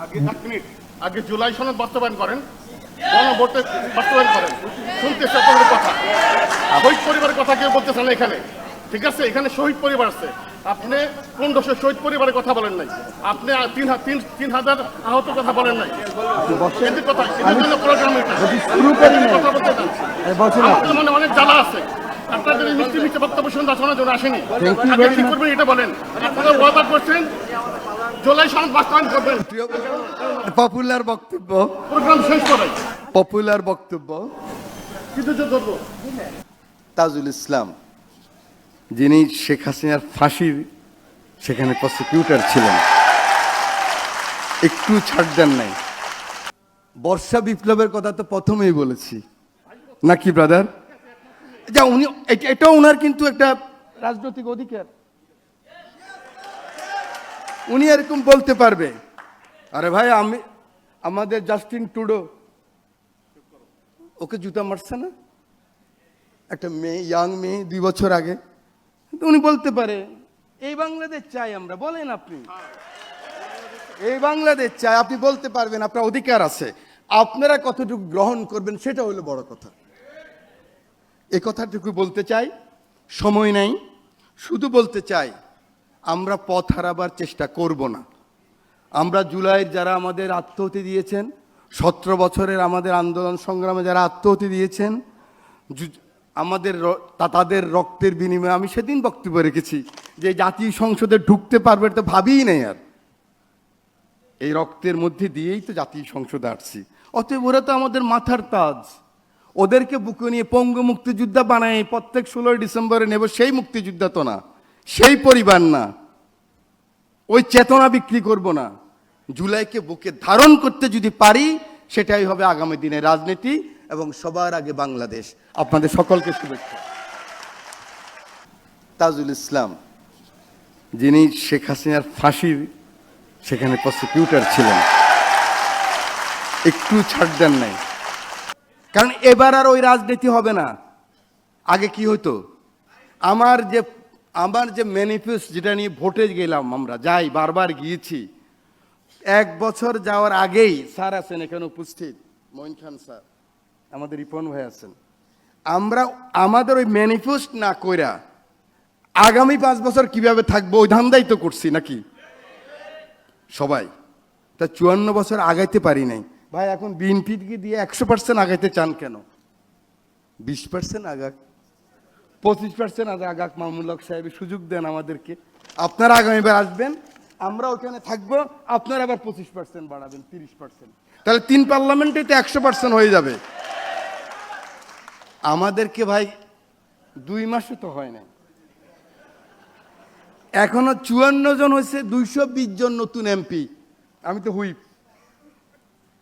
আগে 1 মিনিট আগে জুলাই সনদ বাস্তবায়ন করেন, গণভোটে বাস্তবায়ন করেন। শুনতেছে আপনাদের কথা, শহীদ পরিবারের কথা কেউ বলতেছে না এখানে, ঠিক আছে? এখানে শহীদ পরিবার আছে, আপনি 1500 শহীদ পরিবারের কথা বলেন নাই, আপনি 3000 আহত কথা বলেন নাই। এদের কথা, এদের জন্য প্রোগ্রাম এটা কথা বলতে চান। আমাদের মনে অনেক জ্বালা আছে, আপনাদের এই মিষ্টি মিষ্টি বক্তব্য শুনতে শোনার জন্য আসেনি। আগে ঠিক করবেন এটা বলেন, আপনারা ওয়াদা করছেন জুলাই সনদ বাস্তবায়ন করবেন। পপুলার বক্তব্য, প্রোগ্রাম শেষ করেন, পপুলার বক্তব্য। কিন্তু ধরবো তাজুল ইসলাম, যিনি শেখ হাসিনার ফাঁসির সেখানে প্রসিকিউটর ছিলেন, একটু ছাড় দেন নাই। বর্ষা বিপ্লবের কথা তো প্রথমেই বলেছি নাকি ব্রাদার? যা উনি, এটাও ওনার কিন্তু একটা রাজনৈতিক অধিকার, উনি এরকম বলতে পারবে। আরে ভাই, আমাদের জাস্টিন ট্রুডো ওকে জুতা মারছে না একটা মেয়ে, ইয়াং মেয়ে, 2 বছর আগে। উনি বলতে পারে এই বাংলাদেশ চাই আমরা, বলেন আপনি এই বাংলাদেশ চাই, আপনি বলতে পারবেন, আপনার অধিকার আছে। আপনারা কতটুকু গ্রহণ করবেন সেটা হলো বড় কথা। এই কথাটুকু বলতে চাই, সময় নাই, শুধু বলতে চাই আমরা পথ হারাবার চেষ্টা করব না। আমরা জুলাইয়ের যারা আমাদের আত্মহতি দিয়েছেন, 17 বছরের আমাদের আন্দোলন সংগ্রামে যারা আত্মহতি দিয়েছেন, আমাদের তাদের রক্তের বিনিময়ে, আমি সেদিন বক্তব্য রেখেছি যে জাতীয় সংসদে ঢুকতে পারবে তো ভাবিই নেই আর, এই রক্তের মধ্যে দিয়েই তো জাতীয় সংসদে আসছি। অতএব ওরা তো আমাদের মাথার তাজ, ওদেরকে বুকে নিয়ে পঙ্গু মুক্তিযোদ্ধা বানায় প্রত্যেক 16 ডিসেম্বরে নেব, সেই মুক্তিযোদ্ধা তো না, সেই পরিবার না, ওই চেতনা বিক্রি করব না। জুলাইকে বুকে ধারণ করতে যদি পারি, সেটাই হবে আগামী দিনের রাজনীতি এবং সবার আগে বাংলাদেশ। আপনাদের সকলকে শুভেচ্ছা। তাজুল ইসলাম, যিনি শেখ হাসিনার ফাঁসির সেখানে প্রসিকিউটর ছিলেন, একটু ছাড় দেন নাই। কারণ এবার আর ওই রাজনীতি হবে না। আগে কি হতো, আমার যে ম্যানিফেস্টো, যেটা নিয়ে ভোটে গেলাম, আমরা যাই, বারবার গিয়েছি, 1 বছর যাওয়ার আগেই স্যার আছেন এখানে উপস্থিত, মঈন খান স্যার, আমাদের রিপন ভাই আছেন, আমরা আমাদের ওই ম্যানিফেস্টো না কইরা আগামী 5 বছর কিভাবে থাকবো ওই ধান্দাই তো করছি নাকি সবাই। তা 54 বছর আগাইতে পারি নাই ভাই। এখন বিএনপিকে দিয়ে 100% আগাইতে চান কেন? 20% আগাক, 25% আগাক, মামুনুল হক সাহেব সুযোগ দেন আমাদেরকে। আপনারা আগামীবার আসবেন, আমরা ওখানে থাকবো, আপনারা আবার 25% বাড়াবেন, 30%, তাহলে 3 পার্লামেন্টে তো 100% হয়ে যাবে। আমাদেরকে ভাই 2 মাসও তো হয় নাই, এখনো 54 জন হয়েছে, 220 জন নতুন এমপি। আমি তো হুইপ।